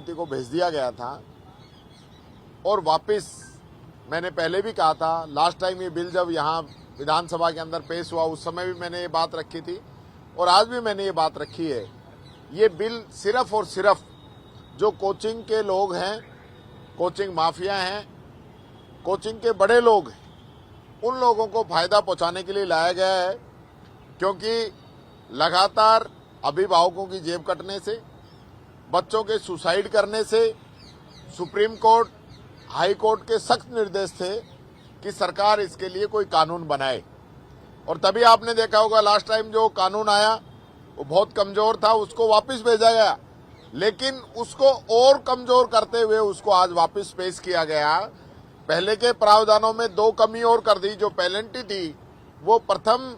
समिति को भेज दिया गया था और वापस मैंने पहले भी कहा था, लास्ट टाइम ये बिल जब यहाँ विधानसभा के अंदर पेश हुआ उस समय भी मैंने ये बात रखी थी और आज भी मैंने ये बात रखी है। ये बिल सिर्फ और सिर्फ जो कोचिंग के लोग हैं, कोचिंग माफिया हैं, कोचिंग के बड़े लोग हैं, उन लोगों को फायदा पहुंचाने के लिए लाया गया है, क्योंकि लगातार अभिभावकों की जेब कटने से, बच्चों के सुसाइड करने से सुप्रीम कोर्ट, हाई कोर्ट के सख्त निर्देश थे कि सरकार इसके लिए कोई कानून बनाए। और तभी आपने देखा होगा लास्ट टाइम जो कानून आया वो बहुत कमजोर था, उसको वापस भेजा गया, लेकिन उसको और कमजोर करते हुए उसको आज वापस पेश किया गया। पहले के प्रावधानों में 2 कमी और कर दी। जो पेनल्टी थी वो प्रथम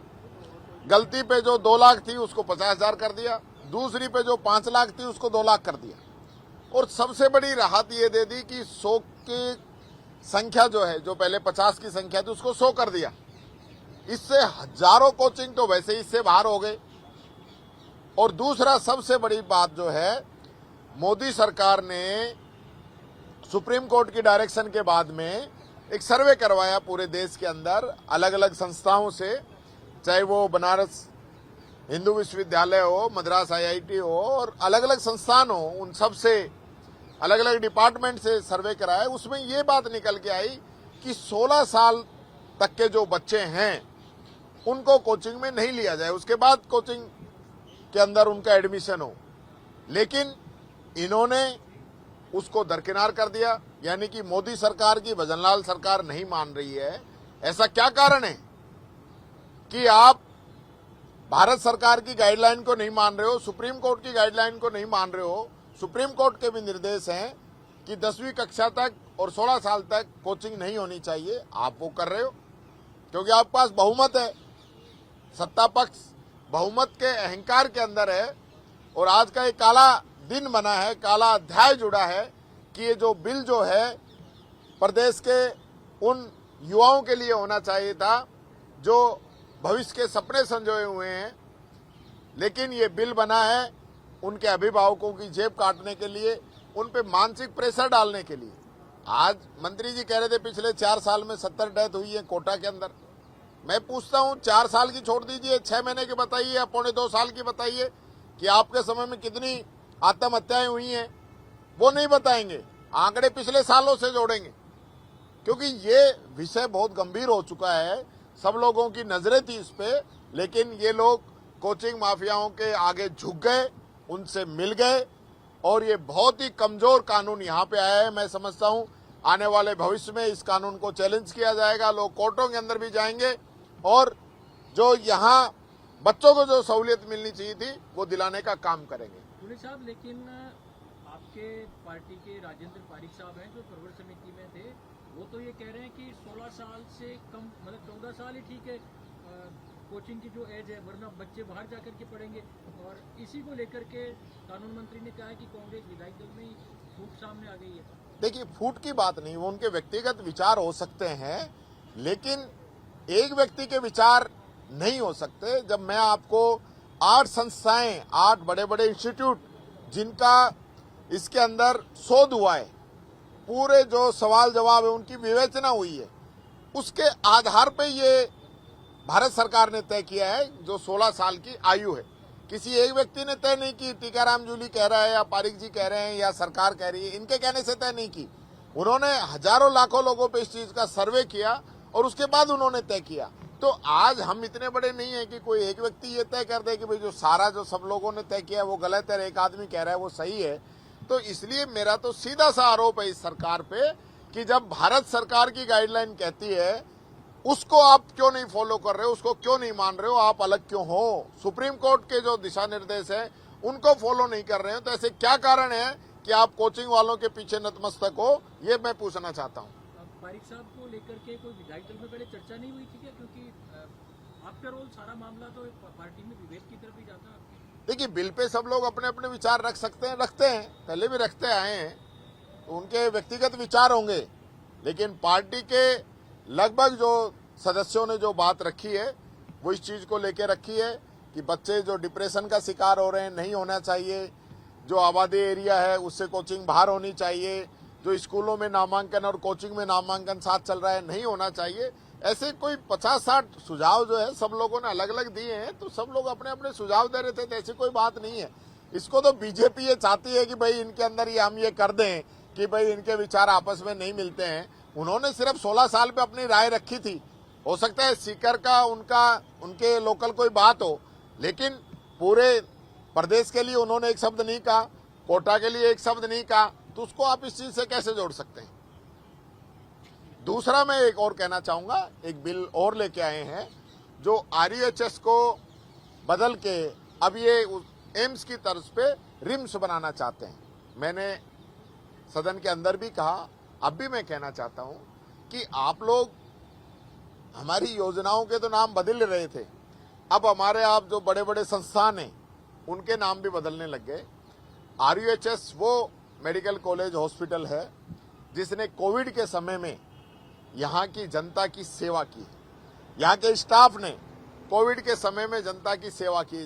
गलती पे जो 2 लाख थी उसको 50,000 कर दिया, दूसरी पे जो 5 लाख थी उसको 2 लाख कर दिया, और सबसे बड़ी राहत ये दे दी कि 100 की संख्या जो है, जो पहले 50 की संख्या थी उसको 100 कर दिया। इससे हजारों कोचिंग तो वैसे ही इससे बाहर हो गए। और दूसरा सबसे बड़ी बात जो है, मोदी सरकार ने सुप्रीम कोर्ट की डायरेक्शन के बाद में एक सर्वे करवाया पूरे देश के अंदर अलग अलग संस्थाओं से, चाहे वो बनारस हिंदू विश्वविद्यालय हो, मद्रास आईआईटी हो और अलग अलग संस्थान हो, उन सब से अलग अलग डिपार्टमेंट से सर्वे कराया। उसमें ये बात निकल के आई कि 16 साल तक के जो बच्चे हैं उनको कोचिंग में नहीं लिया जाए, उसके बाद कोचिंग के अंदर उनका एडमिशन हो। लेकिन इन्होंने उसको दरकिनार कर दिया, यानी कि मोदी सरकार की भजनलाल सरकार नहीं मान रही है। ऐसा क्या कारण है कि आप भारत सरकार की गाइडलाइन को नहीं मान रहे हो, सुप्रीम कोर्ट की गाइडलाइन को नहीं मान रहे हो? सुप्रीम कोर्ट के भी निर्देश हैं कि 10वीं कक्षा तक और 16 साल तक कोचिंग नहीं होनी चाहिए, आप वो कर रहे हो क्योंकि आपके पास बहुमत है, सत्ता पक्ष बहुमत के अहंकार के अंदर है। और आज का एक काला दिन बना है, काला अध्याय जुड़ा है कि ये जो बिल जो है प्रदेश के उन युवाओं के लिए होना चाहिए था जो भविष्य के सपने संजोए हुए हैं, लेकिन ये बिल बना है उनके अभिभावकों की जेब काटने के लिए, उन पे मानसिक प्रेशर डालने के लिए। आज मंत्री जी कह रहे थे पिछले 4 साल में 70 डेथ हुई है कोटा के अंदर। मैं पूछता हूं 4 साल की छोड़ दीजिए, 6 महीने की बताइए या पौने 2 साल की बताइए कि आपके समय में कितनी आत्महत्याएं हुई हैं। वो नहीं बताएंगे, आंकड़े पिछले सालों से जोड़ेंगे, क्योंकि ये विषय बहुत गंभीर हो चुका है। सब लोगों की नजरें थी इस पे, लेकिन ये लोग कोचिंग माफियाओं के आगे झुक गए, उनसे मिल गए और ये बहुत ही कमजोर कानून यहाँ पे आया है। मैं समझता हूँ आने वाले भविष्य में इस कानून को चैलेंज किया जाएगा, लोग कोर्टों के अंदर भी जाएंगे और जो यहाँ बच्चों को जो सहूलियत मिलनी चाहिए थी वो दिलाने का काम करेंगे। पुलिस साहब, लेकिन आपके पार्टी के राजेंद्र पारिक साहब हैं जो प्रवर समिति में थे, वो तो ये कह रहे हैं कि 16 साल से कम, मतलब 14 साल ही ठीक है कोचिंग की जो एज है, वरना बच्चे बाहर जाकर के पढ़ेंगे। और इसी को लेकर के कानून मंत्री ने कहा कि कांग्रेस विधायक दल में ही फूट सामने आ गई है। देखिए, फूट की बात नहीं, वो उनके व्यक्तिगत विचार हो सकते हैं, लेकिन एक व्यक्ति के विचार नहीं हो सकते। जब मैं आपको 8 संस्थाएं, 8 बड़े बड़े इंस्टीट्यूट जिनका इसके अंदर शोध हुआ है, पूरे जो सवाल जवाब है उनकी विवेचना हुई है, उसके आधार पे ये भारत सरकार ने तय किया है जो 16 साल की आयु है। किसी एक व्यक्ति ने तय नहीं की, टीकाराम जूली कह रहा है या पारिक जी कह रहे हैं या सरकार कह रही है, इनके कहने से तय नहीं की। उन्होंने हजारों लाखों लोगों पे इस चीज का सर्वे किया और उसके बाद उन्होंने तय किया। तो आज हम इतने बड़े नहीं है कि कोई एक व्यक्ति ये तय कर दे कि भाई जो सारा जो सब लोगों ने तय किया वो गलत है, एक आदमी कह रहा है वो सही है। तो इसलिए मेरा तो सीधा सा आरोप है इस सरकार पे कि जब भारत सरकार की गाइडलाइन कहती है उसको आप क्यों नहीं फॉलो कर रहे हो, उसको क्यों नहीं मान रहे हो, आप अलग क्यों हो? सुप्रीम कोर्ट के जो दिशा निर्देश है उनको फॉलो नहीं कर रहे हो, तो ऐसे क्या कारण है कि आप कोचिंग वालों के पीछे नतमस्तक हो? ये मैं पूछना चाहता हूँ। पारिक साहब को लेकर के कोई विधायक दल में पहले चर्चा नहीं हुई थी क्या? क्योंकि आपका रोल सारा मामला तो पार्टी में विभेद की तरफ ही जाता है। देखिए, बिल पे सब लोग अपने अपने विचार रख सकते हैं, रखते हैं, पहले भी रखते आए हैं, तो उनके व्यक्तिगत विचार होंगे, लेकिन पार्टी के लगभग जो सदस्यों ने जो बात रखी है वो इस चीज को लेके रखी है कि बच्चे जो डिप्रेशन का शिकार हो रहे हैं नहीं होना चाहिए, जो आबादी एरिया है उससे कोचिंग बाहर होनी चाहिए, जो स्कूलों में नामांकन और कोचिंग में नामांकन साथ चल रहा है नहीं होना चाहिए। ऐसे कोई 50-60 सुझाव जो है सब लोगों ने अलग अलग दिए हैं, तो सब लोग अपने अपने सुझाव दे रहे थे, तो ऐसी कोई बात नहीं है। इसको तो बीजेपी ये चाहती है कि भाई इनके अंदर ये हम ये कर दें कि भाई इनके विचार आपस में नहीं मिलते हैं। उन्होंने सिर्फ 16 साल पे अपनी राय रखी थी। हो सकता है सीकर का उनके लोकल कोई बात हो, लेकिन पूरे प्रदेश के लिए उन्होंने एक शब्द नहीं कहा, कोटा के लिए एक शब्द नहीं कहा, तो उसको आप इस चीज से कैसे जोड़ सकते हैं। दूसरा मैं एक और कहना चाहूंगा, एक बिल और लेके आए हैं जो RUHS को बदल के अब ये एम्स की तर्ज पे रिम्स बनाना चाहते हैं। मैंने सदन के अंदर भी कहा, अब भी मैं कहना चाहता हूं कि आप लोग हमारी योजनाओं के तो नाम बदल रहे थे, अब हमारे आप जो बड़े बड़े संस्थान हैं उनके नाम भी बदलने लग गए। RUHS वो मेडिकल कॉलेज हॉस्पिटल है जिसने कोविड के समय में यहाँ की जनता की सेवा की। यहाँ के स्टाफ ने कोविड के समय में जनता की सेवा की।